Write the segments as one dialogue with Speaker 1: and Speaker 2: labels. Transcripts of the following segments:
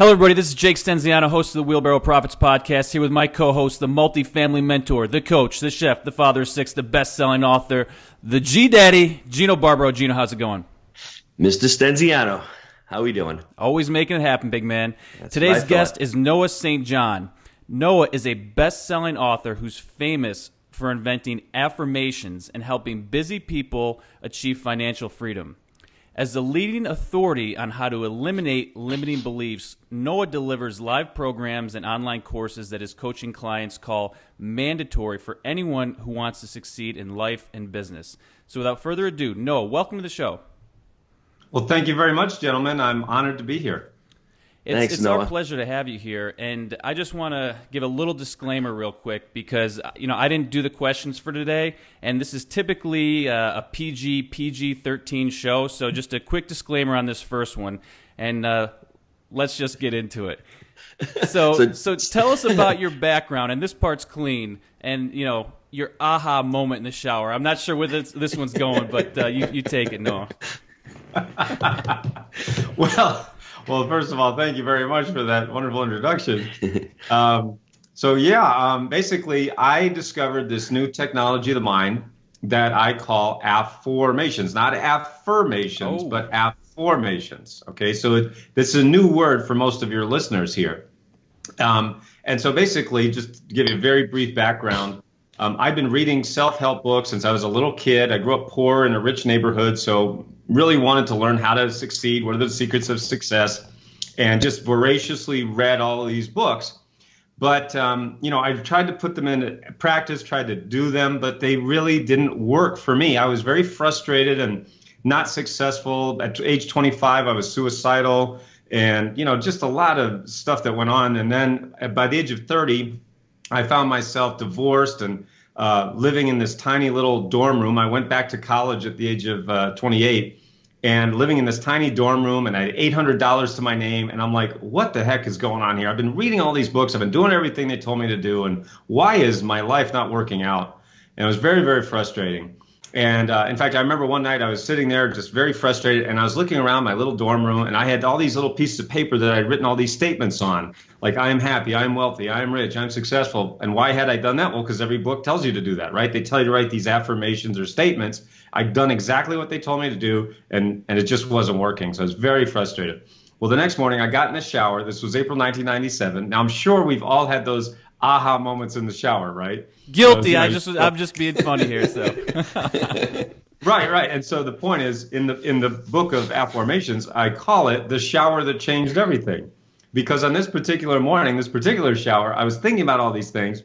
Speaker 1: Hello, everybody. This is Jake Stenziano, host of the Wheelbarrow Profits Podcast, here with my co-host, the multifamily mentor, the coach, the chef, the father of six, the best-selling author, the G-Daddy, Gino Barbaro. Gino, how's it going?
Speaker 2: Mr. Stenziano, how we doing?
Speaker 1: Always making it happen, big man. Today's guest is Noah St. John. Noah is a best-selling author who's famous for inventing affirmations and helping busy people achieve financial freedom. As the leading authority on how to eliminate limiting beliefs, Noah delivers live programs and online courses that his coaching clients call mandatory for anyone who wants to succeed in life and business. So without further ado, Noah, welcome to the show.
Speaker 3: Well, thank you very much, gentlemen. I'm honored to be here.
Speaker 1: It's our pleasure to have you here, and I just want to give a little disclaimer real quick because I didn't do the questions for today, and this is typically a PG-13 show, so just a quick disclaimer on this first one, and let's just get into it. So tell us about your background, and this part's clean, and your aha moment in the shower. I'm not sure where this one's going, but you take it, Noah.
Speaker 3: Well, first of all, thank you very much for that wonderful introduction. Basically, I discovered this new technology of the mind that I call Afformations, not affirmations, but Afformations. Okay, so this is a new word for most of your listeners here. And so basically, just to give you a very brief background, I've been reading self-help books since I was a little kid. I grew up poor in a rich neighborhood, so really wanted to learn how to succeed. What are the secrets of success? And just voraciously read all of these books. But, I tried to put them into practice, tried to do them, but they really didn't work for me. I was very frustrated and not successful. At age 25, I was suicidal and, just a lot of stuff that went on. And then by the age of 30, I found myself divorced and living in this tiny little dorm room. I went back to college at the age of 28 and living in this tiny dorm room, and I had $800 to my name. And I'm like, what the heck is going on here? I've been reading all these books. I've been doing everything they told me to do. And why is my life not working out? And it was very, very frustrating. And in fact, I remember one night I was sitting there just very frustrated, and I was looking around my little dorm room, and I had all these little pieces of paper that I'd written all these statements on, like I am happy, I am wealthy, I am rich, I'm successful. And why had I done that? Well, because every book tells you to do that, right? They tell you to write these affirmations or statements. I'd done exactly what they told me to do, and it just wasn't working. So I was very frustrated. Well, the next morning I got in the shower. This was April 1997. Now, I'm sure we've all had those aha moments in the shower, right?
Speaker 1: Guilty. I'm just being funny here. So.
Speaker 3: Right. And so the point is, in the book of Affirmations, I call it the shower that changed everything, because on this particular morning, this particular shower, I was thinking about all these things.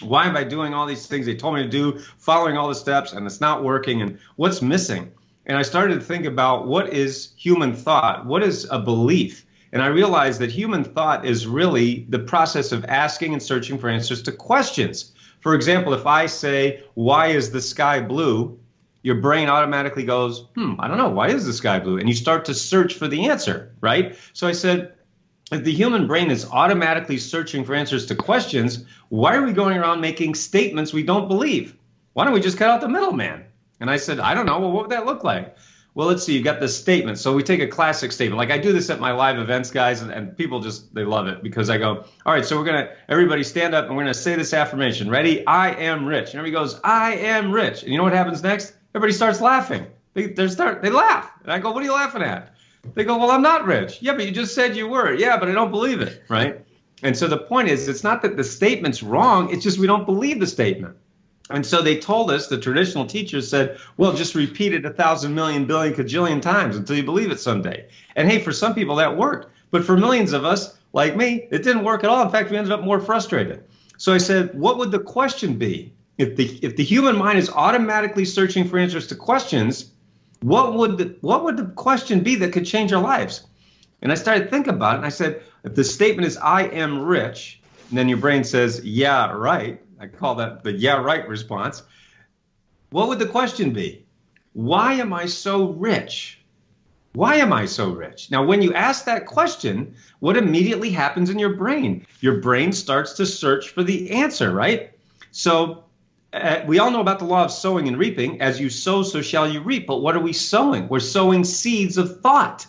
Speaker 3: Why am I doing all these things they told me to do, following all the steps, and it's not working, and what's missing? And I started to think about what is human thought? What is a belief? And I realized that human thought is really the process of asking and searching for answers to questions. For example, if I say, why is the sky blue? Your brain automatically goes, I don't know, why is the sky blue? And you start to search for the answer, right? So I said, if the human brain is automatically searching for answers to questions, why are we going around making statements we don't believe? Why don't we just cut out the middleman? And I said, I don't know, well, what would that look like? Well, let's see, you've got the statement. So we take a classic statement. Like I do this at my live events, guys, and people they love it because I go, all right, so everybody stand up and we're going to say this affirmation. Ready? I am rich. And everybody goes, I am rich. And you know what happens next? Everybody starts laughing. They laugh. And I go, what are you laughing at? They go, well, I'm not rich. Yeah, but you just said you were. Yeah, but I don't believe it, right? And so the point is, it's not that the statement's wrong. It's just we don't believe the statement. And so they told us, the traditional teachers said, well, just repeat it 1,000 million billion cajillion times until you believe it someday. And hey, for some people that worked. But for millions of us, like me, it didn't work at all. In fact, we ended up more frustrated. So I said, what would the question be? If the human mind is automatically searching for answers to questions, what would the question be that could change our lives? And I started thinking about it, and I said, if the statement is, I am rich, and then your brain says, yeah, right. I call that the yeah, right response. What would the question be? Why am I so rich? Why am I so rich? Now, when you ask that question, what immediately happens in your brain? Your brain starts to search for the answer, right? So we all know about the law of sowing and reaping. As you sow, so shall you reap. But what are we sowing? We're sowing seeds of thought.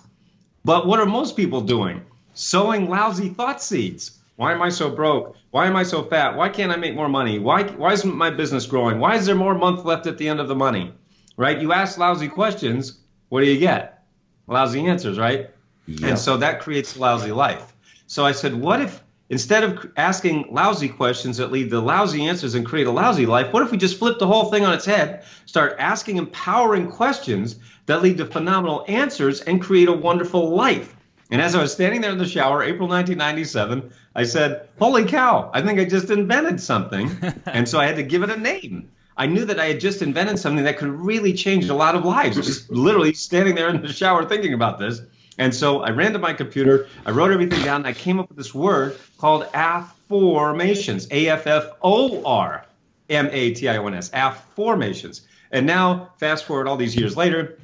Speaker 3: But what are most people doing? sowing lousy thought seeds. Why am I so broke? Why am I so fat? Why can't I make more money? Why isn't my business growing? Why is there more month left at the end of the money? Right? You ask lousy questions, what do you get? Lousy answers, right?
Speaker 2: Yeah.
Speaker 3: And so that creates a lousy life. So I said, what if instead of asking lousy questions that lead to lousy answers and create a lousy life, what if we just flip the whole thing on its head, start asking empowering questions that lead to phenomenal answers and create a wonderful life? And as I was standing there in the shower, April 1997, I said, holy cow, I think I just invented something. And so I had to give it a name. I knew that I had just invented something that could really change a lot of lives, just literally standing there in the shower thinking about this. And so I ran to my computer, I wrote everything down, and I came up with this word called Affirmations, Afformations, Affirmations. And now, fast forward all these years later,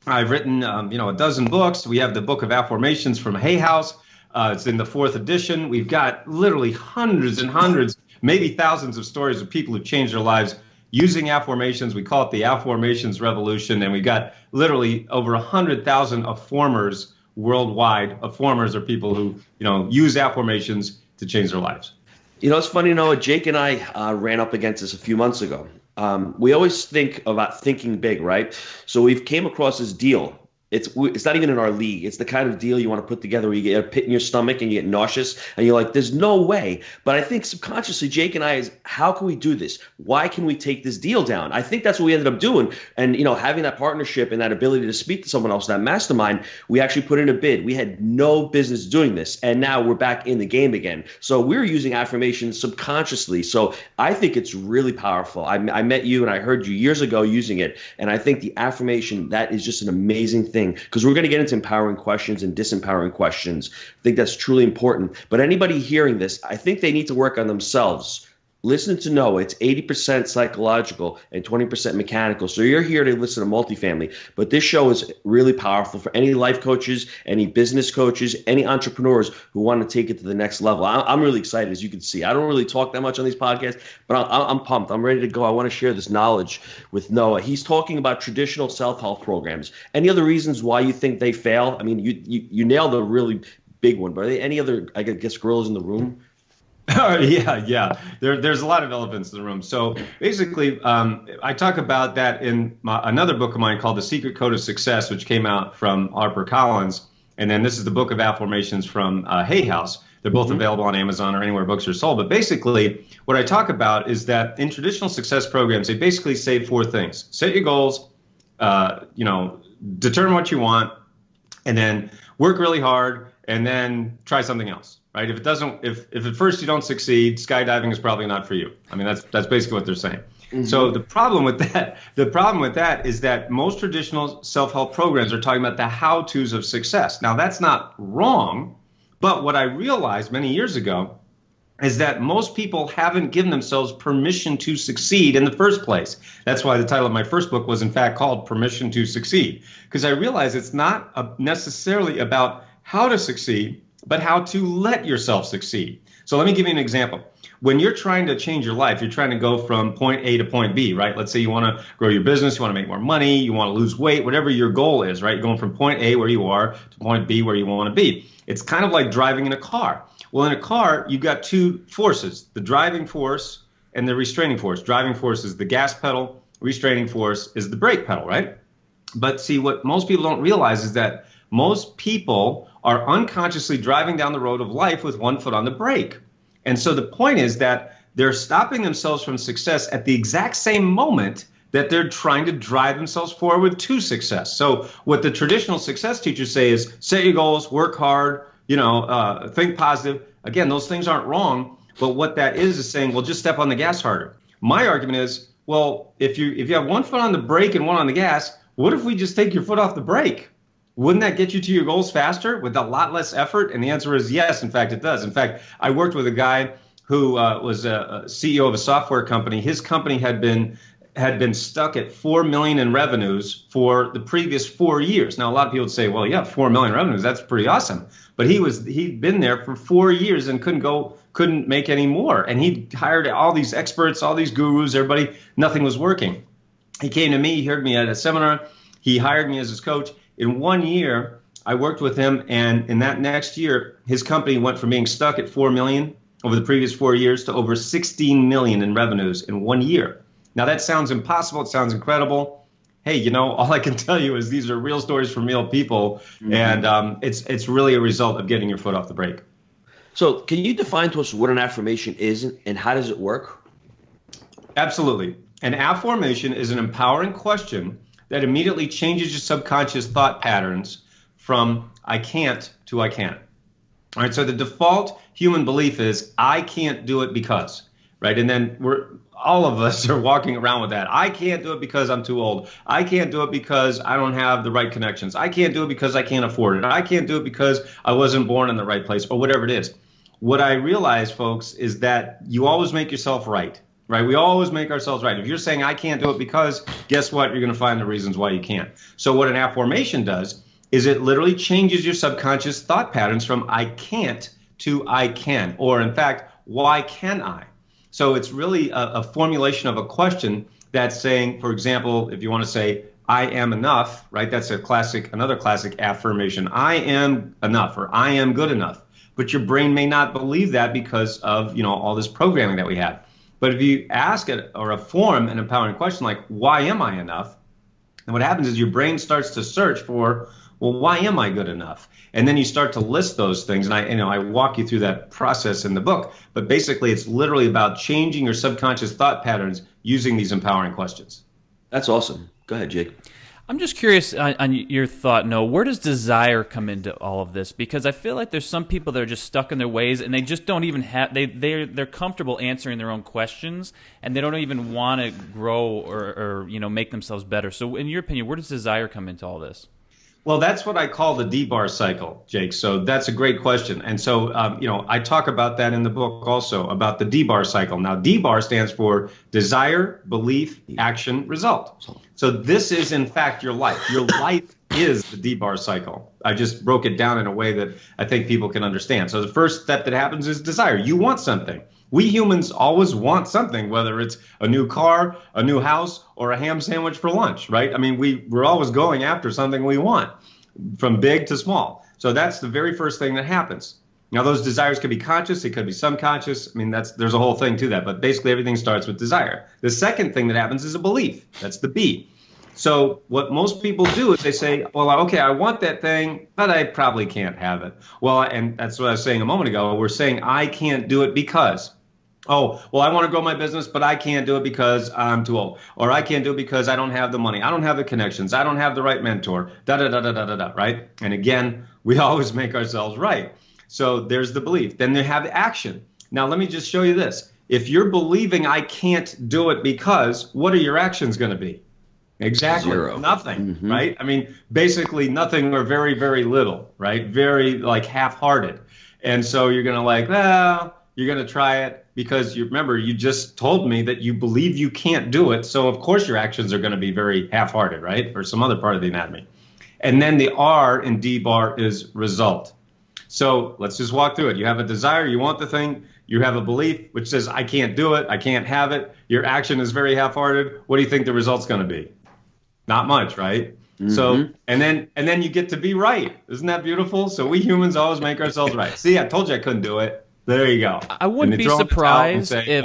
Speaker 3: I've written, a dozen books. We have the book of Affirmations from Hay House. It's in the 4th edition. We've got literally hundreds and hundreds, maybe thousands of stories of people who changed their lives using affirmations. We call it the Affirmations Revolution. And we've got literally over 100,000 affirmers worldwide. Affirmers are people who, use affirmations to change their lives.
Speaker 2: It's funny, Noah. Jake and I ran up against this a few months ago. We always think about thinking big, right? So we've came across this deal. It's not even in our league. It's the kind of deal you want to put together where you get a pit in your stomach and you get nauseous and you're like, there's no way. But I think subconsciously, Jake and I is, how can we do this? Why can we take this deal down? I think that's what we ended up doing. And, having that partnership and that ability to speak to someone else, that mastermind, we actually put in a bid. We had no business doing this. And now we're back in the game again. So we're using affirmations subconsciously. So I think it's really powerful. I met you and I heard you years ago using it. And I think the affirmation, that is just an amazing thing. Because we're going to get into empowering questions and disempowering questions. I think that's truly important. But anybody hearing this, I think they need to work on themselves. Listen to Noah. It's 80% psychological and 20% mechanical. So you're here to listen to multifamily. But this show is really powerful for any life coaches, any business coaches, any entrepreneurs who want to take it to the next level. I'm really excited, as you can see. I don't really talk that much on these podcasts, but I'm pumped. I'm ready to go. I want to share this knowledge with Noah. He's talking about traditional self-help programs. Any other reasons why you think they fail? I mean, you nailed a really big one. But are there any other, I guess, gorillas in the room?
Speaker 3: Yeah. There's a lot of elephants in the room. So basically, I talk about that in another book of mine called The Secret Code of Success, which came out from HarperCollins. And then this is the book of Affirmations from Hay House. They're both available on Amazon or anywhere books are sold. But basically, what I talk about is that in traditional success programs, they basically say 4 things. Set your goals, determine what you want, and then work really hard, and then try something else. Right? If at first you don't succeed, skydiving is probably not for you. I mean, that's basically what they're saying. Mm-hmm. So the problem with that is that most traditional self-help programs are talking about the how-tos of success. Now, that's not wrong, but what I realized many years ago is that most people haven't given themselves permission to succeed in the first place. That's why the title of my first book was, in fact, called Permission to Succeed, because I realized it's not necessarily about how to succeed, but how to let yourself succeed. So let me give you an example. When you're trying to change your life, you're trying to go from point A to point B, right? Let's say you want to grow your business, you want to make more money, you want to lose weight, whatever your goal is, right? You're going from point A where you are to point B where you want to be. It's kind of like driving in a car. Well, in a car, you've got 2 forces, the driving force and the restraining force. Driving force is the gas pedal, restraining force is the brake pedal, right? But see, what most people don't realize is that most people are unconsciously driving down the road of life with 1 foot on the brake. And so the point is that they're stopping themselves from success at the exact same moment that they're trying to drive themselves forward to success. So what the traditional success teachers say is set your goals, work hard, think positive. Again, those things aren't wrong, but what that is saying, well, just step on the gas harder. My argument is, well, if you have 1 foot on the brake and 1 on the gas, what if we just take your foot off the brake? Wouldn't that get you to your goals faster with a lot less effort? And the answer is yes. In fact, it does. In fact, I worked with a guy who was a CEO of a software company. His company had been stuck at $4 million in revenues for the previous 4 years. Now, a lot of people would say, well, yeah, 4 million revenues, that's pretty awesome. But he'd been there for 4 years and couldn't make any more. And he hired all these experts, all these gurus, everybody, nothing was working. He came to me, he heard me at a seminar, he hired me as his coach. In 1 year, I worked with him, and in that next year, his company went from being stuck at 4 million over the previous 4 years to over 16 million in revenues in 1 year. Now that sounds impossible. It sounds incredible. Hey, you know, all I can tell you is these are real stories from real people, and it's really a result of getting your foot off the brake.
Speaker 2: So can you define to us what an affirmation is and how does it work?
Speaker 3: Absolutely. An affirmation is an empowering question that immediately changes your subconscious thought patterns from I can't to I can. All right, so the default human belief is I can't do it because, right? And then all of us are walking around with that. I can't do it because I'm too old. I can't do it because I don't have the right connections. I can't do it because I can't afford it. I can't do it because I wasn't born in the right place, or whatever it is. What I realize, folks, is that you always make yourself right, right? We always make ourselves right. If you're saying I can't do it because, guess what? You're going to find the reasons why you can't. So what an affirmation does is it literally changes your subconscious thought patterns from I can't to I can, or in fact, why can I? So it's really a formulation of a question that's saying, for example, if you want to say, I am enough, right? That's another classic affirmation. I am enough, or I am good enough. But your brain may not believe that because of, you know, all this programming that we have. But if you ask it or form an empowering question like, why am I enough? And what happens is your brain starts to search for, well, why am I good enough? And then you start to list those things. And I walk you through that process in the book. But basically, it's literally about changing your subconscious thought patterns using these empowering questions.
Speaker 2: That's awesome. Go ahead, Jake.
Speaker 1: I'm just curious on your thought, Noah. Where does desire come into all of this? Because I feel like there's some people that are just stuck in their ways, and they just don't even have they're comfortable answering their own questions, and they don't even want to grow or make themselves better. So, in your opinion, where does desire come into all this?
Speaker 3: Well, that's what I call the DBar cycle, Jake. So that's a great question. And so, I talk about that in the book also, about the DBar cycle. Now, DBar stands for desire, belief, action, result. So this is, in fact, your life. Your life is the DBar cycle. I just broke it down in a way that I think people can understand. So the first step that happens is desire. You want something. We humans always want something, whether it's a new car, a new house, or a ham sandwich for lunch, right? I mean, we're always going after something we want, from big to small. So that's the very first thing that happens. Now, those desires could be conscious, it could be subconscious. I mean, there's a whole thing to that, but basically everything starts with desire. The second thing that happens is a belief. That's the B. So what most people do is they say, well, okay, I want that thing, but I probably can't have it. Well, and that's what I was saying a moment ago. We're saying I can't do it because. Oh, well, I want to grow my business, but I can't do it because I'm too old. Or I can't do it because I don't have the money. I don't have the connections. I don't have the right mentor. Right? And again, we always make ourselves right. So there's the belief. Then they have action. Now, let me just show you this. If you're believing I can't do it because, what are your actions going to be? Exactly.
Speaker 2: Zero.
Speaker 3: Nothing, right? I mean, basically nothing or very, very little, right? Very half-hearted. And so you're going to well, you're going to try it because you just told me that you believe you can't do it. So of course your actions are going to be very half-hearted, right? Or some other part of the anatomy. And then the R in DBar is result. So let's just walk through it. You have a desire, you want the thing, you have a belief which says I can't do it, I can't have it. Your action is very half-hearted. What do you think the result's going to be? Not much, right? So, and then you get to be right. Isn't that beautiful? So we humans always make ourselves right. See, I told you I couldn't do it. There you go.
Speaker 1: I wouldn't be surprised if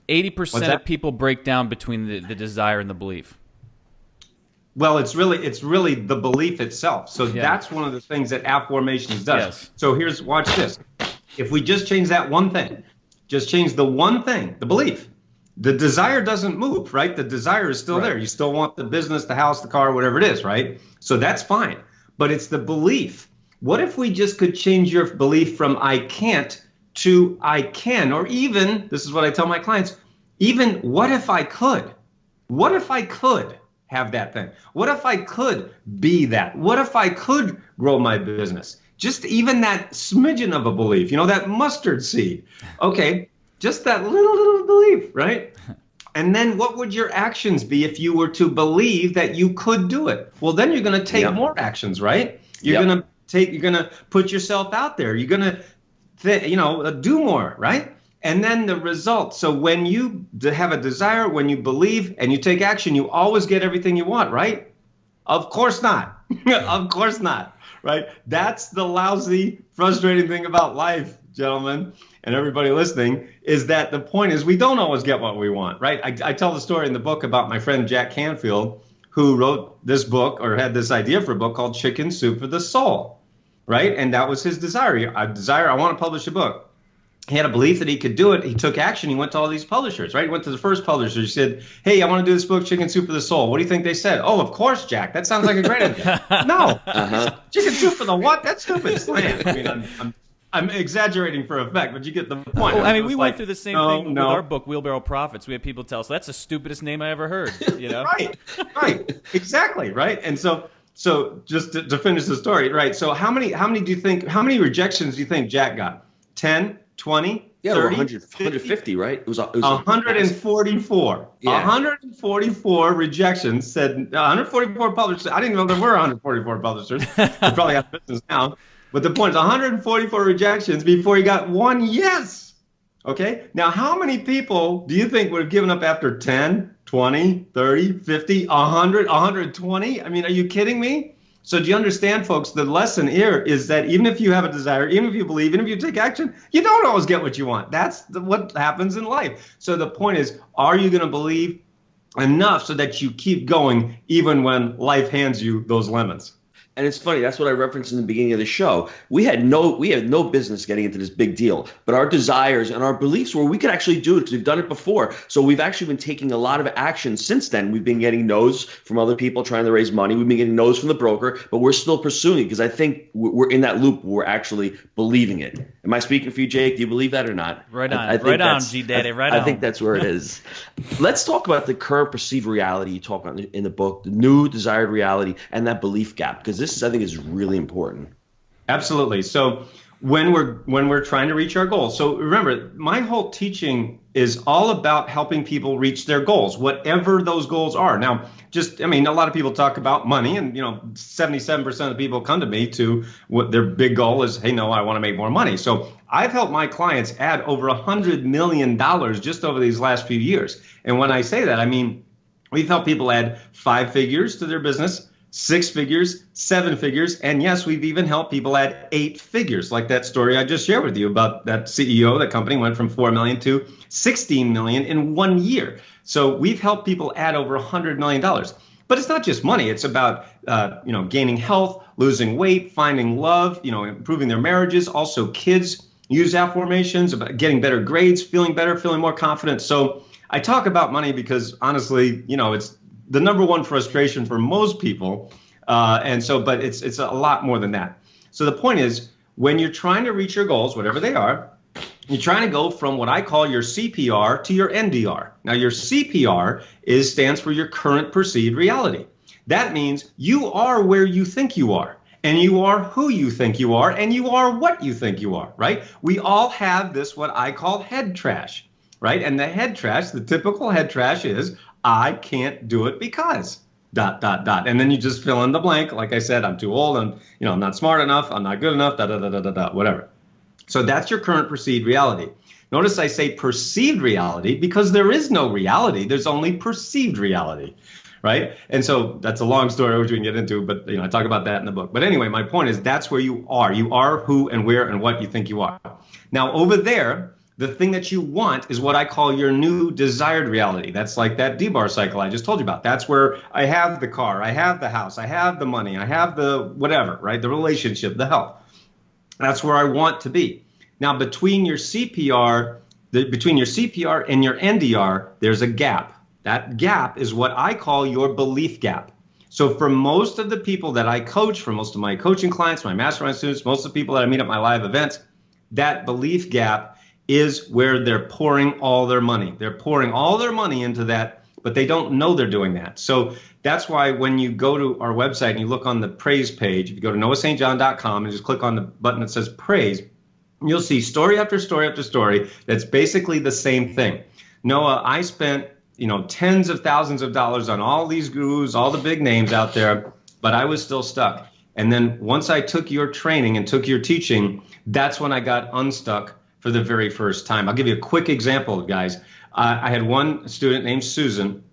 Speaker 1: 80% of people break down between the desire and the belief.
Speaker 3: Well, it's really the belief itself. So that's one of the things that Affirmations does.
Speaker 1: Yes.
Speaker 3: So watch this. If we just change that one thing, just change the one thing, the belief, the desire doesn't move, right? The desire is still there. You still want the business, the house, the car, whatever it is, right? So that's fine. But it's the belief. What if we just could change your belief from I can't to I can, or even, this is what I tell my clients, even what if I could? What if I could have that thing? What if I could be that? What if I could grow my business? Just even that smidgen of a belief, that mustard seed. Okay, just that little belief, right? And then what would your actions be if you were to believe that you could do it? Well, then you're going to take more actions, right? You're going to put yourself out there. You're going to do more, right? And then the result. So when you have a desire, when you believe and you take action, you always get everything you want, right? Of course not. Of course not, right? That's the lousy, frustrating thing about life, gentlemen, and everybody listening, is that the point is we don't always get what we want, right? I tell the story in the book about my friend Jack Canfield, who wrote this book or had this idea for a book called Chicken Soup for the Soul, right? And that was his desire. I want to publish a book. He had a belief that he could do it. He took action. He went to all these publishers, right? He went to the first publisher. He said, hey, I want to do this book, Chicken Soup for the Soul. What do you think they said? Oh, of course, Jack. That sounds like a great idea. No. Chicken soup for the what? That's stupid slam. I mean, I'm exaggerating for effect, but you get the point.
Speaker 1: Well, I mean, we went through the same thing with our book, Wheelbarrow Profits. We had people tell us, that's the stupidest name I ever heard, you know?
Speaker 3: Right. Exactly, right? And so just to finish the story, right? So how many rejections do you think Jack got? 10? 20,
Speaker 2: yeah,
Speaker 3: 30,
Speaker 2: 150, right? It was
Speaker 3: 144.
Speaker 2: Yeah.
Speaker 3: 144 rejections said 144 publishers. I didn't know there were 144 publishers. They probably have business now. But the point is 144 rejections before he got one yes. Okay? Now, how many people do you think would have given up after 10, 20, 30, 50, 100, 120? I mean, are you kidding me? So do you understand, folks, the lesson here is that even if you have a desire, even if you believe, even if you take action, you don't always get what you want. That's what happens in life. So the point is, are you going to believe enough so that you keep going even when life hands you those lemons?
Speaker 2: And it's funny, that's what I referenced in the beginning of the show. We had no business getting into this big deal, but our desires and our beliefs were we could actually do it because we've done it before. So we've actually been taking a lot of action since then. We've been getting no's from other people trying to raise money. We've been getting no's from the broker, but we're still pursuing it because I think we're in that loop where we're actually believing it. Am I speaking for you, Jake? Do you believe that or not?
Speaker 1: Right on, right on, G-Daddy, right on.
Speaker 2: I think that's where it is. Let's talk about the current perceived reality you talk about in the book, the new desired reality, and that belief gap, because this is, I think, is really important.
Speaker 3: Absolutely. So when we're trying to reach our goals, so remember, my whole teaching is all about helping people reach their goals, whatever those goals are. Now, a lot of people talk about money, and 77% of the people come to me to what their big goal is. Hey, no, I want to make more money. So I've helped my clients add over $100 million just over these last few years. And when I say that, I mean, we've helped people add 5 figures to their business, 6 figures, 7 figures, and yes, we've even helped people add 8 figures, like that story I just shared with you about that CEO. That company went from 4 million to 16 million in 1 year. So we've helped people add over $100 million. But it's not just money. It's about gaining health, losing weight, finding love, improving their marriages. Also, kids use affirmations, about getting better grades, feeling better, feeling more confident. So I talk about money because honestly, it's the number one frustration for most people. But it's a lot more than that. So the point is, when you're trying to reach your goals, whatever they are, you're trying to go from what I call your CPR to your NDR. Now, your CPR stands for your current perceived reality. That means you are where you think you are, and you are who you think you are, and you are what you think you are, right? We all have this, what I call head trash, right? And the head trash, the typical head trash is, I can't do it because ... And then you just fill in the blank. Like I said, I'm too old, I'm not smart enough, I'm not good enough, whatever. So that's your current perceived reality. Notice I say perceived reality because there is no reality. There's only perceived reality, right? And so that's a long story which we can get into, but I talk about that in the book. But anyway, my point is that's where you are. You are who and where and what you think you are. Now over there, the thing that you want is what I call your new desired reality. That's like that DBar cycle I just told you about. That's where I have the car, I have the house, I have the money, I have the whatever, right? The relationship, the health. That's where I want to be. Now, between your CPR and your NDR, there's a gap. That gap is what I call your belief gap. So for most of the people that I coach, for most of my coaching clients, my mastermind students, most of the people that I meet at my live events, that belief gap is where they're pouring all their money. They're pouring all their money into that, but they don't know they're doing that. So that's why when you go to our website and you look on the praise page, if you go to noahstjohn.com and just click on the button that says praise, you'll see story after story after story that's basically the same thing. Noah, I spent tens of thousands of dollars on all these gurus, all the big names out there, but I was still stuck. And then once I took your training and took your teaching, that's when I got unstuck for the very first time. I'll give you a quick example, guys. I had one student named Susan.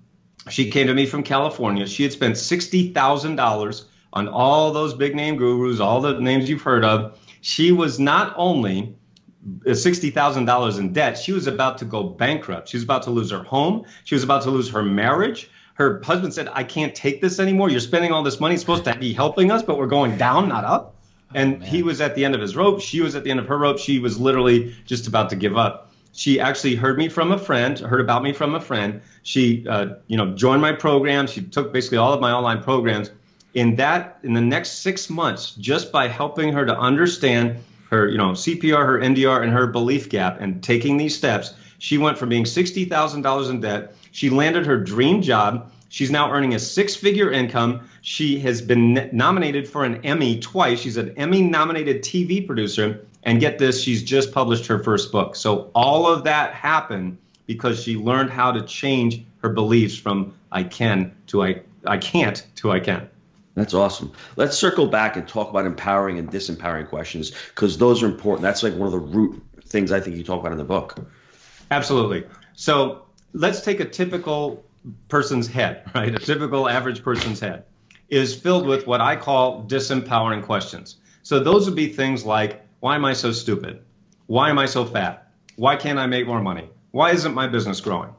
Speaker 3: She came to me from California. She had spent $60,000 on all those big name gurus, all the names you've heard of. She was not only $60,000 in debt, she was about to go bankrupt. She was about to lose her home. She was about to lose her marriage. Her husband said, I can't take this anymore. You're spending all this money. It's supposed to be helping us, but we're going down, not up. And he was at the end of his rope. She was at the end of her rope. She was literally just about to give up. She actually heard about me from a friend. She, joined my program. She took basically all of my online programs. In the next 6 months, just by helping her to understand her, CPR, her NDR, and her belief gap, and taking these steps, she went from being $60,000 in debt. She landed her dream job. She's now earning a 6-figure income. She has been nominated for an Emmy twice. She's an Emmy-nominated TV producer. And get this, she's just published her first book. So all of that happened because she learned how to change her beliefs from I can to I can't to I can.
Speaker 2: That's awesome. Let's circle back and talk about empowering and disempowering questions, because those are important. That's like one of the root things I think you talk about in the book.
Speaker 3: Absolutely. So let's take a typical person's head, right? A typical average person's head is filled with what I call disempowering questions. So those would be things like, why am I so stupid? Why am I so fat? Why can't I make more money? Why isn't my business growing?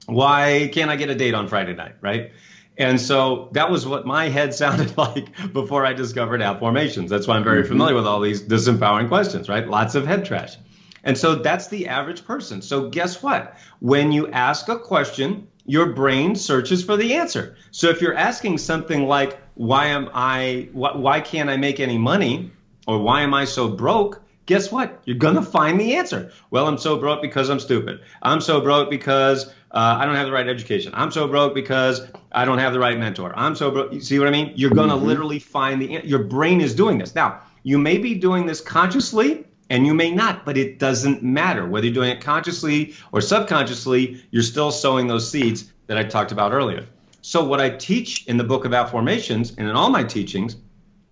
Speaker 3: Why can't I get a date on Friday night, right? And so that was what my head sounded like before I discovered Affirmations. That's why I'm very familiar with all these disempowering questions, right? Lots of head trash. And so that's the average person. So guess what? When you ask a question, your brain searches for the answer. So if you're asking something like, why can't I make any money? Or why am I so broke? Guess what? You're going to find the answer. Well, I'm so broke because I'm stupid. I'm so broke because I don't have the right education. I'm so broke because I don't have the right mentor. I'm so broke. You see what I mean? You're going to literally find the answer. Your brain is doing this. Now, you may be doing this consciously and you may not, but it doesn't matter. Whether you're doing it consciously or subconsciously, you're still sowing those seeds that I talked about earlier. So what I teach in the book of Affirmations and in all my teachings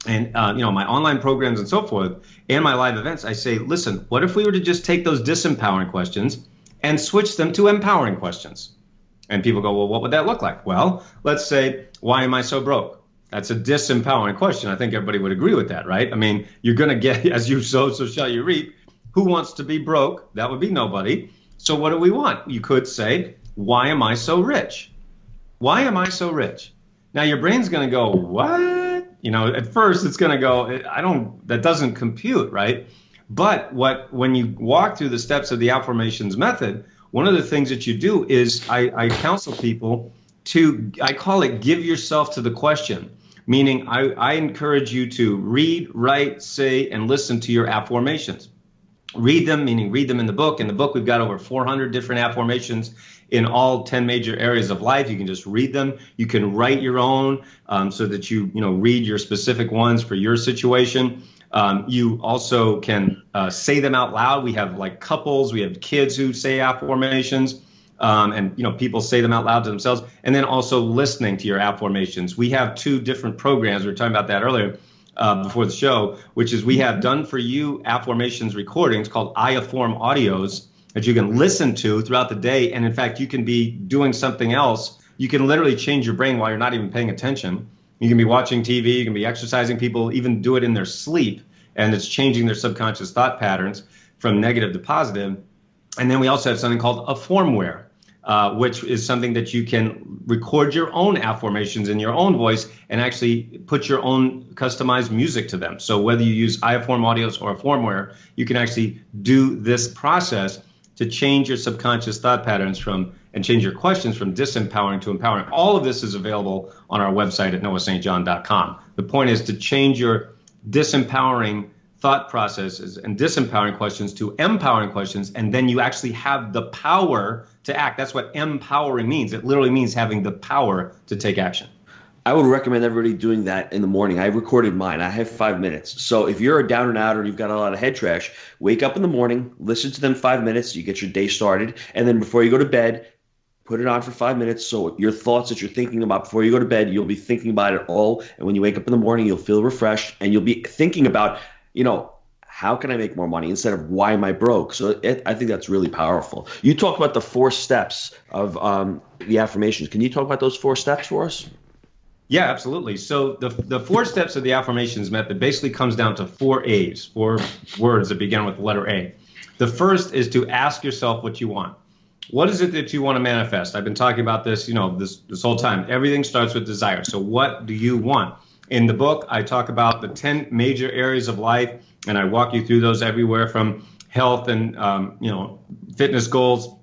Speaker 3: and my online programs and so forth, and my live events, I say, listen, what if we were to just take those disempowering questions and switch them to empowering questions? And people go, well, what would that look like? Well, let's say, why am I so broke? That's a disempowering question. I think everybody would agree with that, right? I mean, you're going to get, as you sow, so shall you reap. Who wants to be broke? That would be nobody. So what do we want? You could say, why am I so rich? Why am I so rich? Now, your brain's going to go, what? At first it's going to go, that doesn't compute, right? But when you walk through the steps of the Affirmations method, one of the things that you do is I counsel people I call it give yourself to the question, meaning I encourage you to read, write, say, and listen to your affirmations. Read them, meaning read them in the book. In the book, we've got over 400 different affirmations in all 10 major areas of life. You can just read them. You can write your own so that you read your specific ones for your situation. You also can say them out loud. We have like couples, we have kids who say affirmations, and people say them out loud to themselves. And then also listening to your affirmations. We have 2 different programs. We were talking about that earlier before the show, which is we have done for you affirmations recordings called I Affirm audios that you can listen to throughout the day. And in fact, you can be doing something else. You can literally change your brain while you're not even paying attention. You can be watching TV, you can be exercising. People even do it in their sleep, and it's changing their subconscious thought patterns from negative to positive. And then we also have something called Affirmware, which is something that you can record your own affirmations in your own voice and actually put your own customized music to them. So whether you use I Affirm audios or Affirmware, you can actually do this process to change your subconscious thought patterns and change your questions from disempowering to empowering. All of this is available on our website at noahstjohn.com. The point is to change your disempowering thought processes and disempowering questions to empowering questions, and then you actually have the power to act. That's what empowering means. It literally means having the power to take action.
Speaker 2: I would recommend everybody doing that in the morning. I recorded mine. I have 5 minutes. So if you're a down and out or you've got a lot of head trash, wake up in the morning, listen to them 5 minutes, you get your day started, and then before you go to bed, put it on for 5 minutes. So your thoughts that you're thinking about before you go to bed, you'll be thinking about it all. And when you wake up in the morning, you'll feel refreshed and you'll be thinking about, how can I make more money instead of why am I broke? So I think that's really powerful. You talk about the 4 steps of the affirmations. Can you talk about those 4 steps for us?
Speaker 3: Yeah, absolutely. So the 4 steps of the affirmations method basically comes down to 4 A's, 4 words that begin with the letter A. The first is to ask yourself what you want. What is it that you want to manifest? I've been talking about this, this whole time. Everything starts with desire. So what do you want? In the book, I talk about the 10 major areas of life, and I walk you through those everywhere from health and fitness goals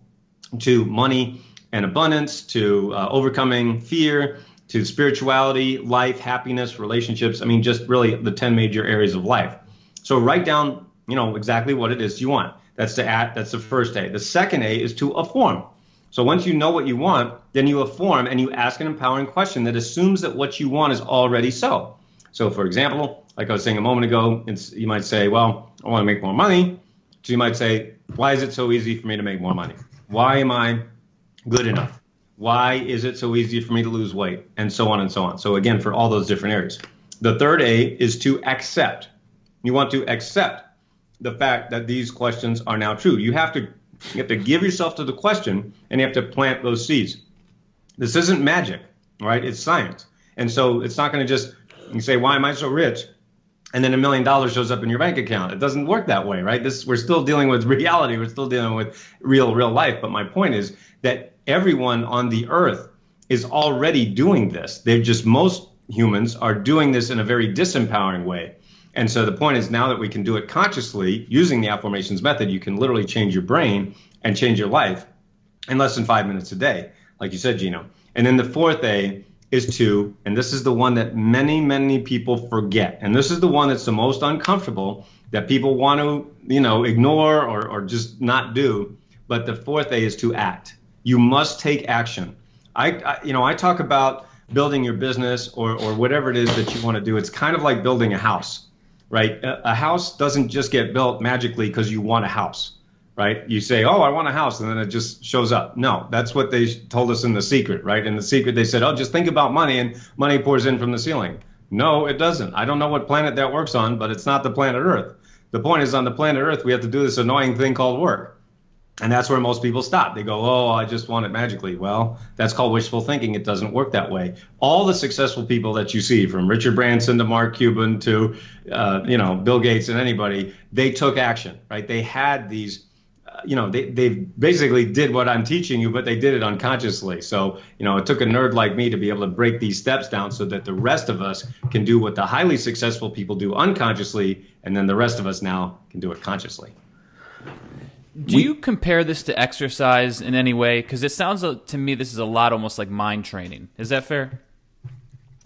Speaker 3: to money and abundance to overcoming fear to spirituality, life, happiness, relationships. I mean, just really the 10 major areas of life. So write down, exactly what it is you want. That's the first A. The second A is to affirm. So once you know what you want, then you affirm and you ask an empowering question that assumes that what you want is already so. So for example, like I was saying a moment ago, you might say, well, I want to make more money. So you might say, why is it so easy for me to make more money? Why am I good enough? Why is it so easy for me to lose weight? And so on and so on. So again, for all those different areas. The third A is to accept. You want to accept the fact that these questions are now true. You have to give yourself to the question, and you have to plant those seeds. This isn't magic, right? It's science. And so it's not going to just, you say, why am I so rich? And then $1 million shows up in your bank account. It doesn't work that way, right? We're still dealing with reality. We're still dealing with real life. But my point is that everyone on the earth is already doing this. Most humans are doing this in a very disempowering way. And so the point is now that we can do it consciously using the Affirmations method, you can literally change your brain and change your life in less than 5 minutes a day, like you said, Gino. And then the fourth A is to, and this is the one that many, many people forget. And this is the one that's the most uncomfortable that people want to, ignore or just not do. But the fourth A is to act. You must take action. I talk about building your business or whatever it is that you want to do. It's kind of like building a house, right? A house doesn't just get built magically because you want a house, right? You say, oh, I want a house, and then it just shows up. No, that's what they told us in The Secret, right? In The Secret, they said, oh, just think about money, and money pours in from the ceiling. No, it doesn't. I don't know what planet that works on, but it's not the planet Earth. The point is, on the planet Earth, we have to do this annoying thing called work. And that's where most people stop. They go, oh, I just want it magically. Well, that's called wishful thinking. It doesn't work that way. All the successful people that you see, from Richard Branson to Mark Cuban to, Bill Gates and anybody, they took action, right? They had these, they basically did what I'm teaching you, but they did it unconsciously. So, it took a nerd like me to be able to break these steps down so that the rest of us can do what the highly successful people do unconsciously, and then the rest of us now can do it consciously.
Speaker 1: Do you compare this to exercise in any way? Because it sounds to me this is a lot almost like mind training. Is that fair?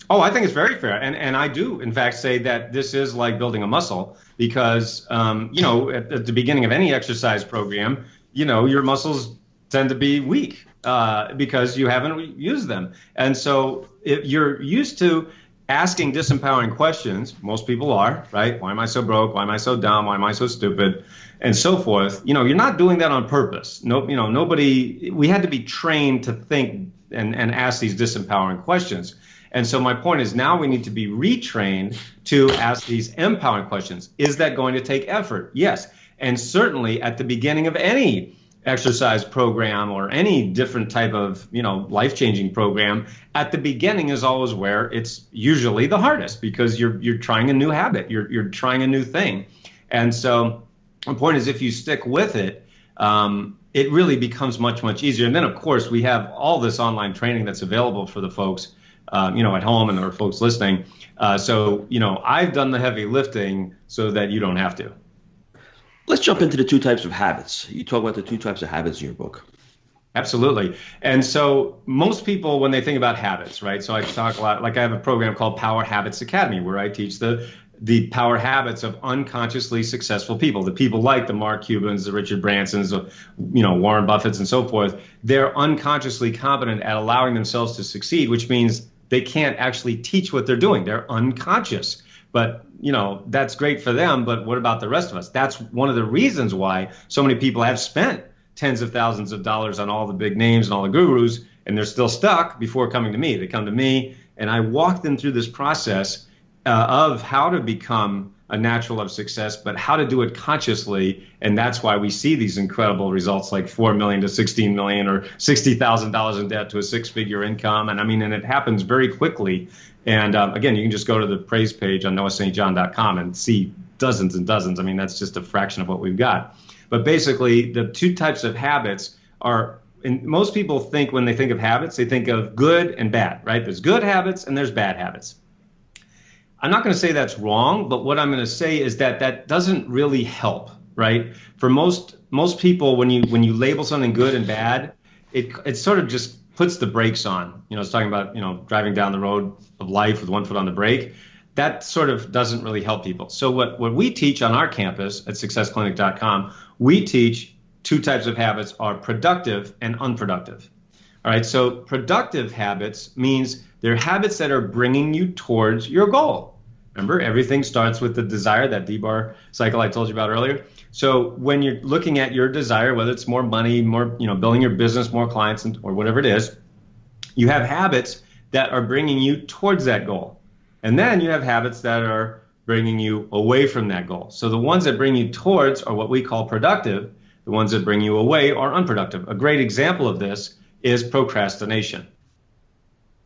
Speaker 3: Oh, I think it's very fair. And I do, in fact, say that this is like building a muscle because, at the beginning of any exercise program, your muscles tend to be weak because you haven't used them. And so if you're used to asking disempowering questions, most people are, right? Why am I so broke? Why am I so dumb? Why am I so stupid? And so forth. You're not doing that on purpose. Nobody, we had to be trained to think and ask these disempowering questions. And so my point is now we need to be retrained to ask these empowering questions. Is that going to take effort? Yes. And certainly at the beginning of any exercise program or any different type of, life-changing program, at the beginning is always where it's usually the hardest because you're trying a new habit. You're trying a new thing. And so the point is if you stick with it, it really becomes much, much easier. And then, of course, we have all this online training that's available for the folks, at home and our folks listening. So, I've done the heavy lifting so that you don't have to.
Speaker 2: Let's jump into the 2 types of habits. You talk about the 2 types of habits in your book.
Speaker 3: Absolutely. And so most people, when they think about habits, right? So I talk a lot, like I have a program called Power Habits Academy, where I teach the power habits of unconsciously successful people, the people like the Mark Cubans, the Richard Bransons, Warren Buffetts and so forth. They're unconsciously competent at allowing themselves to succeed, which means they can't actually teach what they're doing. They're unconscious. But, that's great for them. But what about the rest of us? That's one of the reasons why so many people have spent tens of thousands of dollars on all the big names and all the gurus, and they're still stuck before coming to me. They come to me, and I walk them through this process of how to become a natural of success, but how to do it consciously. And that's why we see these incredible results like 4 million to 16 million or $60,000 in debt to a six-figure income. And I mean, and it happens very quickly. And again, you can just go to the praise page on noahstjohn.com and see dozens and dozens. I mean, that's just a fraction of what we've got. But basically, the two types of habits are, and most people think when they think of habits, they think of good and bad, right? There's good habits and there's bad habits. I'm not going to say that's wrong, but what I'm going to say is that that doesn't really help, right? For most people, when you label something good and bad, it sort of just puts the brakes on. It's talking about, driving down the road of life with one foot on the brake. That sort of doesn't really help people. So what we teach on our campus at successclinic.com, we teach two types of habits are productive and unproductive. All right, so productive habits means they're habits that are bringing you towards your goal. Remember, everything starts with the desire, that DBar cycle I told you about earlier. So when you're looking at your desire, whether it's more money, more, building your business, more clients, or whatever it is, you have habits that are bringing you towards that goal. And then you have habits that are bringing you away from that goal. So the ones that bring you towards are what we call productive. The ones that bring you away are unproductive. A great example of this is procrastination.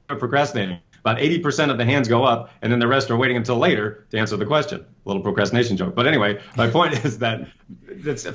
Speaker 3: Procrastinating. About 80% of the hands go up, and then the rest are waiting until later to answer the question. A little procrastination joke. But anyway, my point is that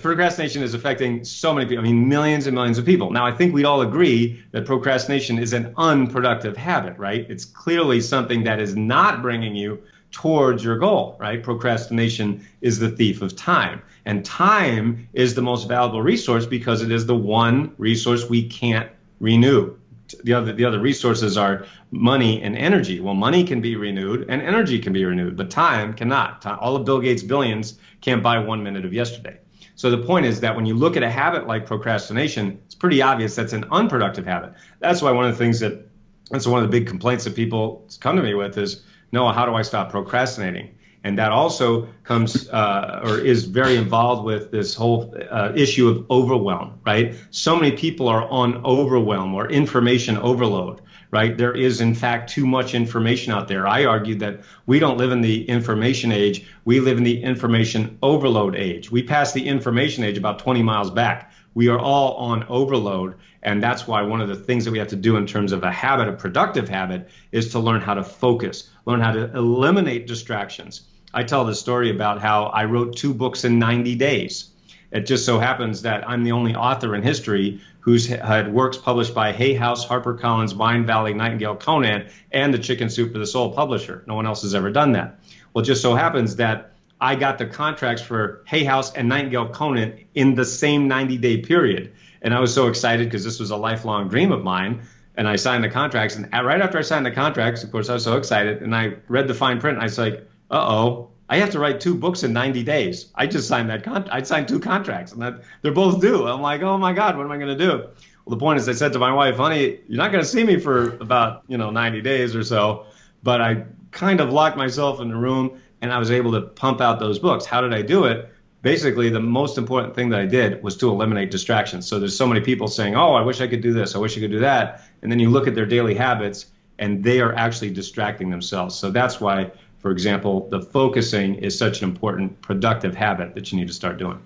Speaker 3: procrastination is affecting so many people. I mean, millions and millions of people. Now, I think we'd all agree that procrastination is an unproductive habit, right? It's clearly something that is not bringing you towards your goal, right? Procrastination is the thief of time. And time is the most valuable resource because it is the one resource we can't renew. The other resources are money and energy. Well, money can be renewed and energy can be renewed, but time cannot. All of Bill Gates' billions can't buy 1 minute of yesterday. So the point is that when you look at a habit like procrastination, it's pretty obvious that's an unproductive habit. That's why one of the big complaints that people come to me with is, Noah, how do I stop procrastinating? And that also comes or is very involved with this whole issue of overwhelm, right? So many people are on overwhelm or information overload, right? There is, in fact, too much information out there. I argue that we don't live in the information age. We live in the information overload age. We passed the information age about 20 miles back. We are all on overload. And that's why one of the things that we have to do in terms of a habit, a productive habit, is to learn how to focus, learn how to eliminate distractions. I tell the story about how I wrote 2 books in 90 days. It just so happens that I'm the only author in history who's had works published by Hay House, HarperCollins, Vine Valley, Nightingale, Conan, and the Chicken Soup for the Soul publisher. No one else has ever done that. Well, it just so happens that I got the contracts for Hay House and Nightingale, Conan in the same 90-day period. And I was so excited because this was a lifelong dream of mine. And I signed the contracts. And right after I signed the contracts, of course, I was so excited. And I read the fine print. And I was like, uh-oh, I have to write 2 books in 90 days. I just signed I signed 2 contracts, and they're both due. I'm like, oh my God, what am I going to do? Well, the point is, I said to my wife, honey, you're not going to see me for about 90 days or so. But I kind of locked myself in the room, and I was able to pump out those books. How did I do it? Basically, the most important thing that I did was to eliminate distractions. So there's so many people saying, oh, I wish I could do this. I wish I could do that. And then you look at their daily habits, and they are actually distracting themselves. So that's why, for example, the focusing is such an important productive habit that you need to start doing.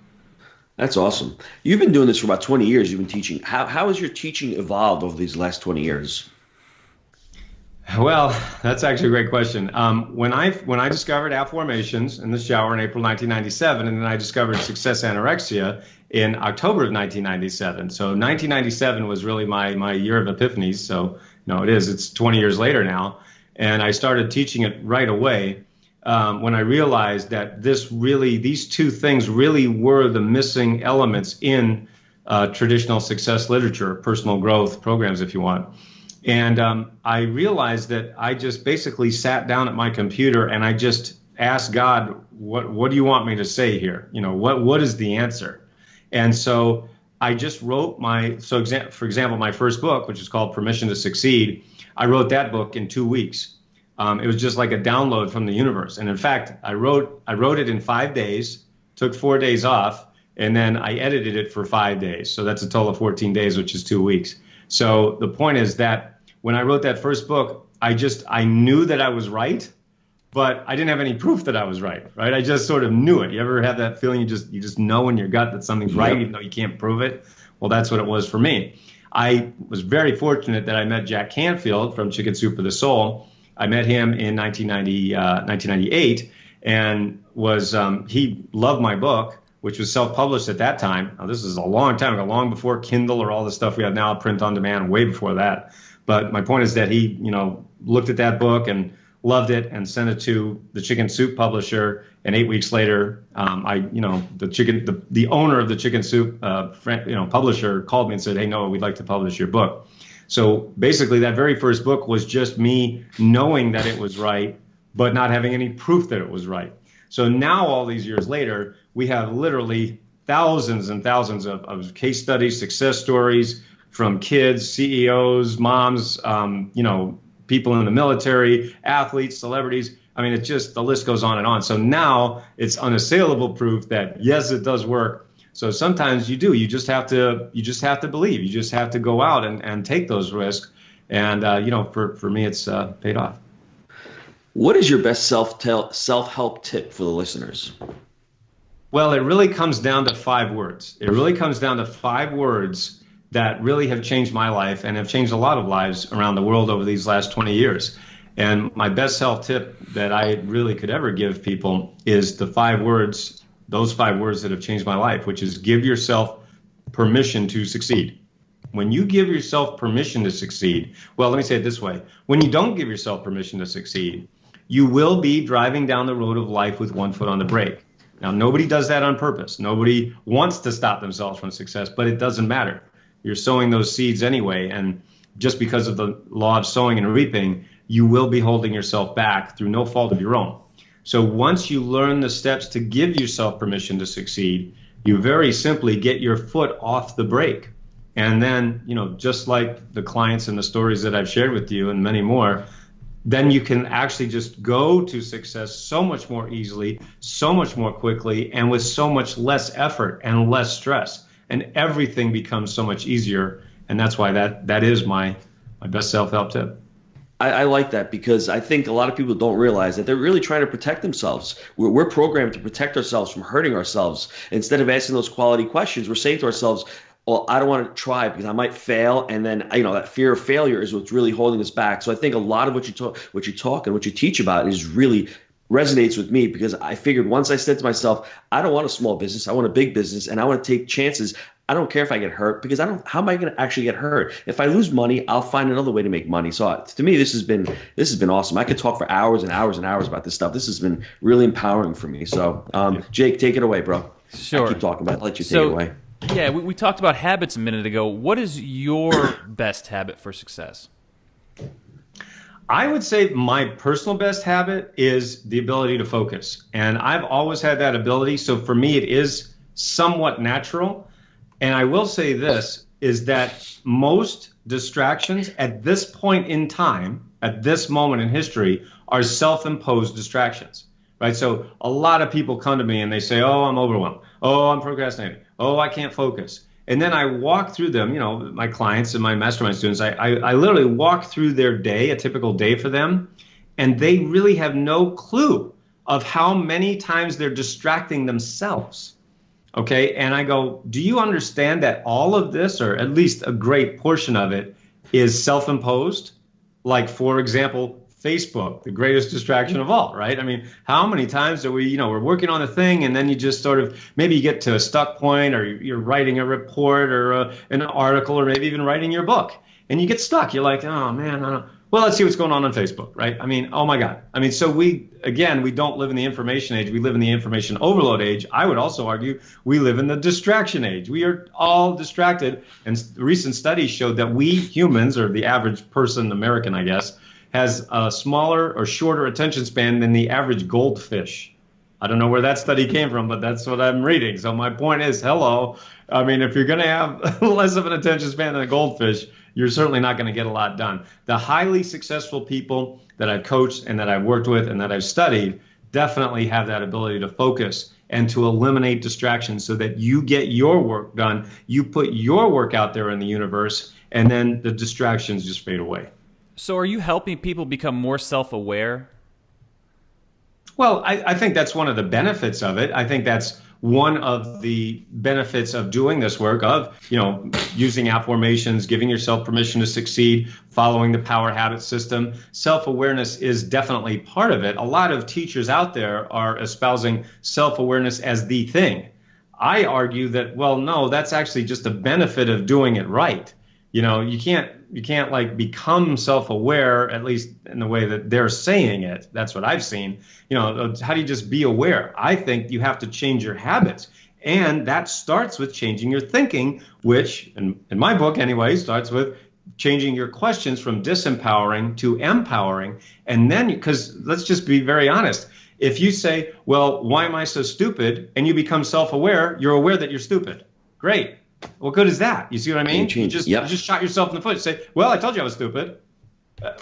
Speaker 2: That's awesome. You've been doing this for about 20 years. You've been teaching. How has your teaching evolved over these last 20 years?
Speaker 3: Well, that's actually a great question. When I discovered Affirmations in the shower in April 1997, and then I discovered Success Anorexia in October of 1997. So 1997 was really my year of epiphanies. So it's 20 years later now. And I started teaching it right away when I realized that these 2 things really were the missing elements in traditional success literature, personal growth programs, if you want. And I realized that I just basically sat down at my computer and I just asked God, what do you want me to say here? What is the answer? And so I just wrote for example, my first book, which is called Permission to Succeed. I wrote that book in 2 weeks. It was just like a download from the universe. And in fact, I wrote it in 5 days, took 4 days off, and then I edited it for 5 days. So that's a total of 14 days, which is 2 weeks. So the point is that when I wrote that first book, I knew that I was right, but I didn't have any proof that I was right? I just sort of knew it. You ever have that feeling you just know in your gut that something's right, even though you can't prove it? Well, that's what it was for me. I was very fortunate that I met Jack Canfield from Chicken Soup for the Soul. I met him in 1998, and he loved my book, which was self-published at that time. Now, this is a long time ago, long before Kindle or all the stuff we have now, print on demand, way before that. But my point is that he, looked at that book and loved it and sent it to the Chicken Soup publisher. And 8 weeks later, the owner of the Chicken Soup, publisher called me and said, "Hey, Noah, we'd like to publish your book." So basically, that very first book was just me knowing that it was right, but not having any proof that it was right. So now, all these years later, we have literally thousands and thousands of case studies, success stories from kids, CEOs, moms, people in the military, athletes, celebrities. I mean, the list goes on and on. So now it's unassailable proof that, yes, it does work. So sometimes you just have to believe. You just have to go out and take those risks. And, for me, it's paid off.
Speaker 2: What is your best self-help tip for the listeners?
Speaker 3: Well, it really comes down to 5 words. It really comes down to 5 words that really have changed my life and have changed a lot of lives around the world over these last 20 years. And my best self tip that I really could ever give people is those 5 words that have changed my life, which is give yourself permission to succeed. When you give yourself permission to succeed, well, let me say it this way. When you don't give yourself permission to succeed, you will be driving down the road of life with one foot on the brake. Now, nobody does that on purpose. Nobody wants to stop themselves from success, but it doesn't matter. You're sowing those seeds anyway, and just because of the law of sowing and reaping, you will be holding yourself back through no fault of your own. So once you learn the steps to give yourself permission to succeed, you very simply get your foot off the brake. And then, just like the clients and the stories that I've shared with you and many more, then you can actually just go to success so much more easily, so much more quickly, and with so much less effort and less stress. And everything becomes so much easier. And that's why that is my best self-help tip.
Speaker 2: I like that, because I think a lot of people don't realize that they're really trying to protect themselves. We're programmed to protect ourselves from hurting ourselves. Instead of asking those quality questions, we're saying to ourselves, well, I don't want to try because I might fail. And then, that fear of failure is what's really holding us back. So I think a lot of what you talk and what you teach about is really resonates with me, because I figured once I said to myself, I don't want a small business, I want a big business, and I want to take chances. I don't care if I get hurt, because how am I going to actually get hurt? If I lose money, I'll find another way to make money. So to me, this has been awesome. I could talk for hours and hours and hours about this stuff. This has been really empowering for me. So Jake, take it away, bro.
Speaker 1: Sure.
Speaker 2: I keep talking about it. I'll let you take it away.
Speaker 1: Yeah, we talked about habits a minute ago. What is your best habit for success?
Speaker 3: I would say my personal best habit is the ability to focus. And I've always had that ability. So for me, it is somewhat natural. And I will say this, is that most distractions at this point in time, at this moment in history, are self-imposed distractions, right? So a lot of people come to me and they say, oh, I'm overwhelmed. Oh, I'm procrastinating. Oh, I can't focus. And then I walk through them, my clients and my mastermind students, I literally walk through their day, a typical day for them, and they really have no clue of how many times they're distracting themselves. Okay, and I go, do you understand that all of this, or at least a great portion of it, is self-imposed? Like, for example, Facebook, the greatest distraction of all, right? I mean, how many times are we, we're working on a thing, and then you just sort of, maybe you get to a stuck point, or you're writing a report or an article, or maybe even writing your book, and you get stuck. You're like, oh man, I don't. Well, let's see what's going on Facebook, right? I mean, oh my God. I mean, so we don't live in the information age. We live in the information overload age. I would also argue we live in the distraction age. We are all distracted. And recent studies showed that we humans, or the average person, American, I guess, has a smaller or shorter attention span than the average goldfish. I don't know where that study came from, but that's what I'm reading. So my point is, hello. I mean, if you're going to have less of an attention span than a goldfish, you're certainly not going to get a lot done. The highly successful people that I've coached and that I've worked with and that I've studied definitely have that ability to focus and to eliminate distractions so that you get your work done. You put your work out there in the universe, and then the distractions just fade away.
Speaker 1: So are you helping people become more self-aware?
Speaker 3: Well, I think that's one of the benefits of it. I think that's one of the benefits of doing this work, of, using affirmations, giving yourself permission to succeed, following the power habit system. Self-awareness is definitely part of it. A lot of teachers out there are espousing self-awareness as the thing. I argue that, well, no, that's actually just a benefit of doing it right. You can't like become self-aware, at least in the way that they're saying it. That's what I've seen. How do you just be aware? I think you have to change your habits. And that starts with changing your thinking, which in my book anyway, starts with changing your questions from disempowering to empowering. And then, because let's just be very honest, if you say, well, why am I so stupid? And you become self-aware, you're aware that you're stupid. Great. What good is that? You see what I mean? You just shot yourself in the foot. You say, well, I told you I was stupid.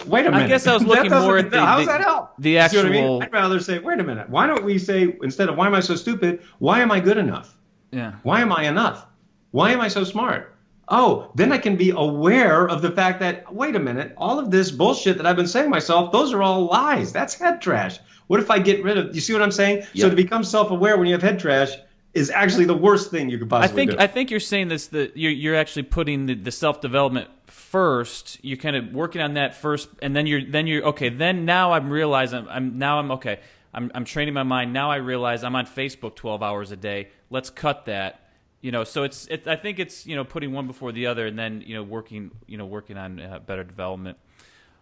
Speaker 3: Wait a minute.
Speaker 1: I guess I was looking more at
Speaker 3: how does that help?
Speaker 1: The actual.
Speaker 3: You see what I mean? I'd rather say, wait a minute. Why don't we say, instead of why am I so stupid, why am I good enough?
Speaker 1: Yeah.
Speaker 3: Why am I enough? Why am I so smart? Oh, then I can be aware of the fact that, wait a minute, all of this bullshit that I've been saying to myself, those are all lies. That's head trash. What if I get rid of, you see what I'm saying? Yep. So to become self-aware when you have head trash is actually the worst thing you could possibly do.
Speaker 1: I think you're saying this, that you're actually putting the self-development first. You're kind of working on that first, and then you're okay. Then now I'm realizing I'm okay. I'm training my mind. Now I realize I'm on Facebook 12 hours a day. Let's cut that. So I think it's putting one before the other, and then working on better development.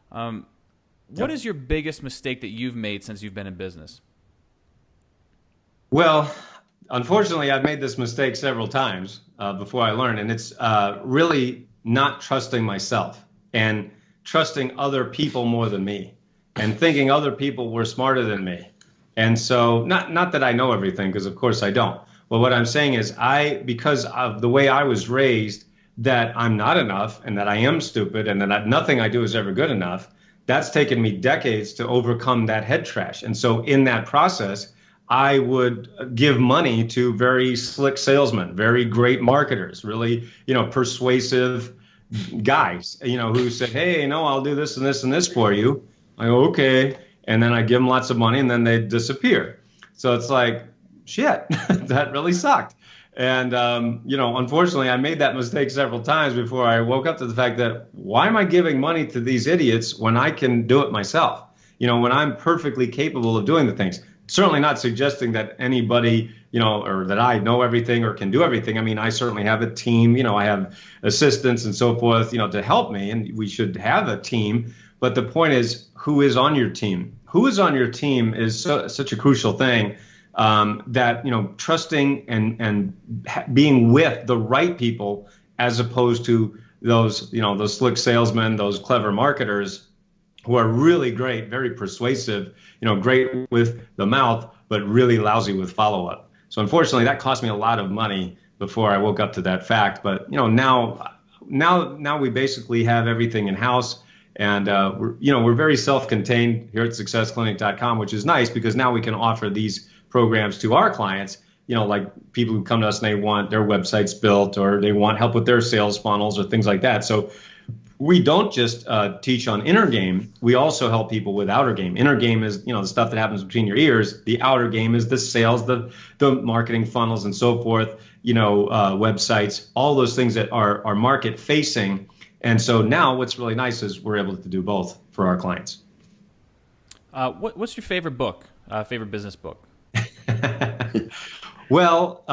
Speaker 1: What is your biggest mistake that you've made since you've been in business?
Speaker 3: Well, unfortunately, I've made this mistake several times before I learned, and it's really not trusting myself and trusting other people more than me, and thinking other people were smarter than me. And so, not that I know everything, because of course I don't. But what I'm saying is, because of the way I was raised, that I'm not enough, and that I am stupid, and that nothing I do is ever good enough. That's taken me decades to overcome that head trash. And so, in that process, I would give money to very slick salesmen, very great marketers, really, persuasive guys, who said, hey, no, I'll do this and this and this for you. I go, okay. And then I give them lots of money, and then they disappear. So it's like, shit, that really sucked. And, unfortunately, I made that mistake several times before I woke up to the fact that, why am I giving money to these idiots when I can do it myself? When I'm perfectly capable of doing the things. Certainly not suggesting that anybody, or that I know everything or can do everything. I mean, I certainly have a team, I have assistants and so forth, to help me, and we should have a team. But the point is, who is on your team? Who is on your team is such a crucial thing, that, trusting and being with the right people, as opposed to those, those slick salesmen, those clever marketers who are really great, very persuasive, great with the mouth, but really lousy with follow-up. So unfortunately, that cost me a lot of money before I woke up to that fact. But now we basically have everything in house, and we're very self-contained here at successclinic.com, which is nice because now we can offer these programs to our clients. Like people who come to us and they want their websites built, or they want help with their sales funnels or things like that. So we don't just teach on inner game. We also help people with outer game. Inner game is, the stuff that happens between your ears. The outer game is the sales, the marketing funnels and so forth, websites, all those things that are market facing. And so now what's really nice is we're able to do both for our clients.
Speaker 1: What's your favorite book, favorite business book?
Speaker 3: Well,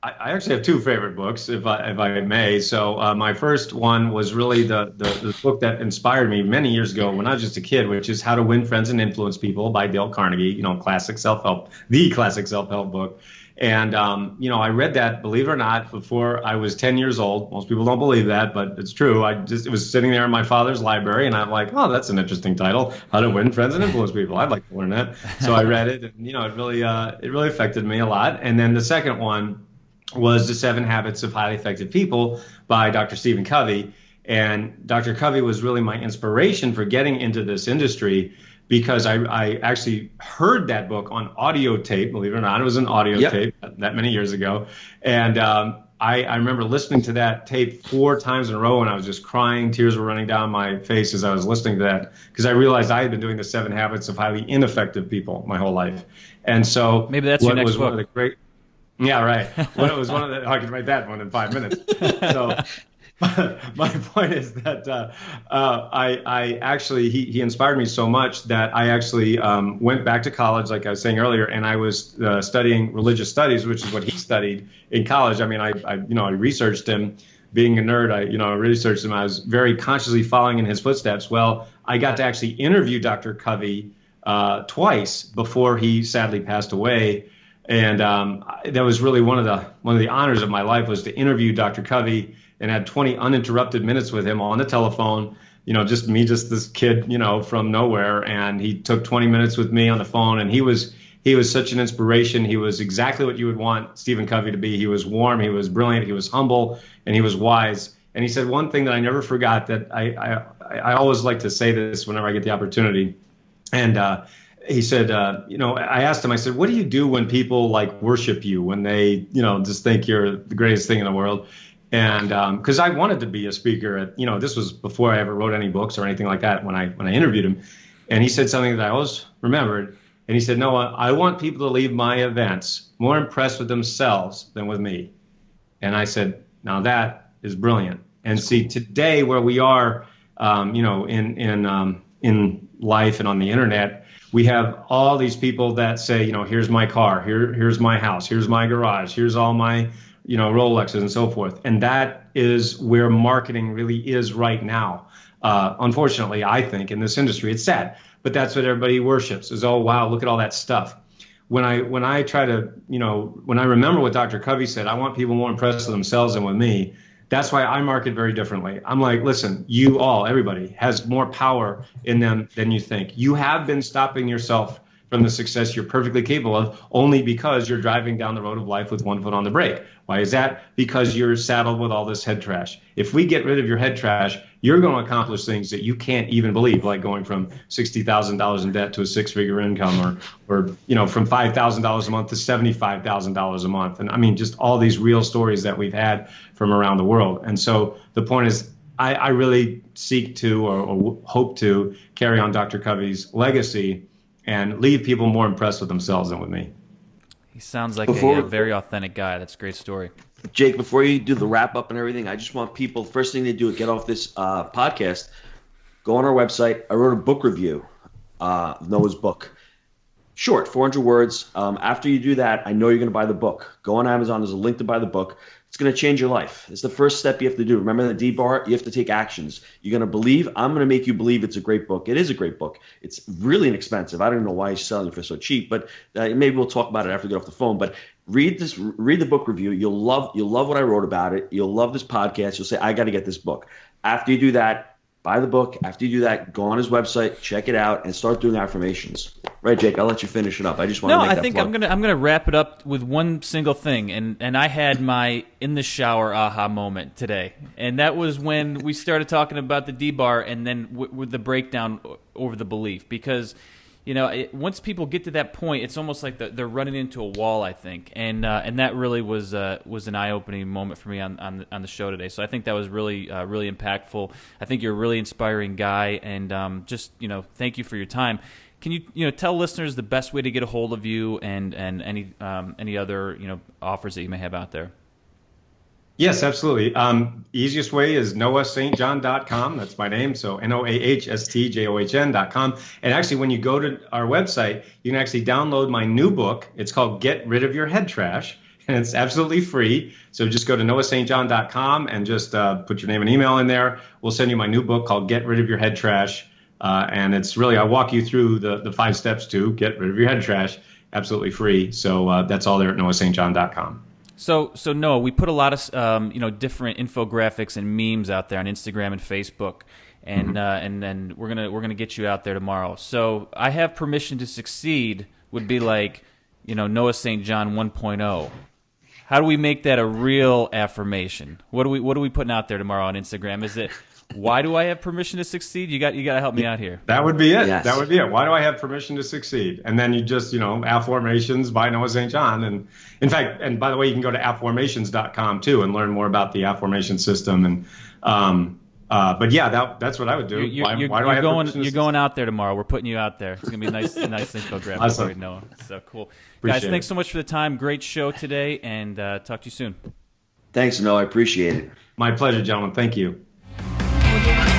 Speaker 3: I actually have two favorite books, if I may. So my first one was really the book that inspired me many years ago when I was just a kid, which is How to Win Friends and Influence People by Dale Carnegie, classic self-help, the classic self-help book. And, I read that, believe it or not, before I was 10 years old. Most people don't believe that, but it's true. It was sitting there in my father's library, and I'm like, oh, that's an interesting title, How to Win Friends and Influence People. I'd like to learn that. So I read it, and, it really affected me a lot. And then the second one was The 7 Habits of Highly Effective People by Dr. Stephen Covey. And Dr. Covey was really my inspiration for getting into this industry, because I actually heard that book on audio tape, believe it or not. It was an audio tape that many years ago. And I remember listening to that tape 4 times in a row, and I was just crying. Tears were running down my face as I was listening to that, because I realized I had been doing the 7 Habits of Highly Ineffective People my whole life. And so
Speaker 1: maybe that's your next book.
Speaker 3: One of the great, yeah, right. When it was one of the, I could write that one in 5 minutes. So my point is that I actually, he inspired me so much that I actually went back to college, like I was saying earlier, and I was studying religious studies, which is what he studied in college. I mean, I researched him. Being a nerd, I researched him. I was very consciously following in his footsteps. Well, I got to actually interview Dr. Covey twice before he sadly passed away. And that was really one of the honors of my life, was to interview Dr. Covey and had 20 uninterrupted minutes with him on the telephone. Just this kid, from nowhere. And he took 20 minutes with me on the phone, and he was such an inspiration. He was exactly what you would want Stephen Covey to be. He was warm, he was brilliant, he was humble, and he was wise. And he said one thing that I never forgot, that I always like to say this whenever I get the opportunity. And he said, I asked him, I said, what do you do when people worship you, when they, just think you're the greatest thing in the world? And because I wanted to be a speaker at, this was before I ever wrote any books or anything like that when I interviewed him. And he said something that I always remembered. And he said, Noah, I want people to leave my events more impressed with themselves than with me. And I said, now that is brilliant. And see, today where we are, in life and on the internet, we have all these people that say, here's my car, here's my house, here's my garage, here's all my, Rolexes and so forth. And that is where marketing really is right now. Unfortunately, I think in this industry, it's sad, but that's what everybody worships, is, oh, wow, look at all that stuff. When I try to, when I remember what Dr. Covey said, I want people more impressed with themselves than with me. That's why I market very differently. I'm like, listen, everybody has more power in them than you think. You have been stopping yourself from the success you're perfectly capable of only because you're driving down the road of life with one foot on the brake. Why is that? Because you're saddled with all this head trash. If we get rid of your head trash, you're going to accomplish things that you can't even believe, like going from $60,000 in debt to a 6-figure income, or from $5,000 a month to $75,000 a month. And I mean, just all these real stories that we've had from around the world. And so the point is, I really seek to or hope to carry on Dr. Covey's legacy and leave people more impressed with themselves than with me.
Speaker 1: He sounds like a very authentic guy. That's a great story.
Speaker 2: Jake, before you do the wrap up and everything, I just want people, first thing they do, get off this podcast, go on our website. I wrote a book review of Noah's book. Short, 400 words. After you do that, I know you're going to buy the book. Go on Amazon. There's a link to buy the book. It's going to change your life. It's the first step you have to do. Remember the DBar? You have to take actions. You're going to believe. I'm going to make you believe it's a great book. It is a great book. It's really inexpensive. I don't know why he's selling it for so cheap, but maybe we'll talk about it after we get off the phone. But read the book review. You'll love what I wrote about it. You'll love this podcast. You'll say, I got to get this book. After you do that, buy the book. After you do that, go on his website, check it out, and start doing affirmations. Right, Jake? I'll let you finish it up. I just want to make that plug.
Speaker 1: I'm gonna wrap it up with one single thing, and I had my in the shower aha moment today, and that was when we started talking about the DBar, and then with the breakdown over the belief, because once people get to that point, it's almost like they're running into a wall, I think, and that really was an eye-opening moment for me on the show today. So I think that was really really impactful. I think you're a really inspiring guy, and just thank you for your time. Can you tell listeners the best way to get a hold of you and any other offers that you may have out there?
Speaker 3: Yes, absolutely. Easiest way is noahstjohn.com. That's my name. So NOAHSTJOHN.com. And actually, when you go to our website, you can actually download my new book. It's called Get Rid of Your Head Trash, and it's absolutely free. So just go to noahstjohn.com and just put your name and email in there. We'll send you my new book called Get Rid of Your Head Trash. And it's really, I walk you through the 5 steps to get rid of your head trash, absolutely free. So that's all there at noahstjohn.com.
Speaker 1: So Noah, we put a lot of different infographics and memes out there on Instagram and Facebook, and then we're gonna get you out there tomorrow. So I have permission to succeed would be like Noah St. John 1.0. How do we make that a real affirmation? What are we putting out there tomorrow on Instagram? Is it Why do I have permission to succeed? You got to help me out here.
Speaker 3: That would be it.
Speaker 2: Yes.
Speaker 3: That would be it. Why do I have permission to succeed? And then you just, Affirmations by Noah St. John. And in fact, and by the way, you can go to affirmations.com too and learn more about the affirmation system. And but yeah, that's what I would do. Why do I have permission to succeed?
Speaker 1: You're going out there tomorrow. We're putting you out there. It's gonna be a nice infographic
Speaker 3: Awesome.
Speaker 1: for you, Noah. So cool,
Speaker 3: Appreciate
Speaker 1: guys. Thanks
Speaker 3: it.
Speaker 1: so much for the time. Great show today, and talk to you soon.
Speaker 2: Thanks, Noah. I appreciate it.
Speaker 3: My pleasure, gentlemen. Thank you.
Speaker 4: Audio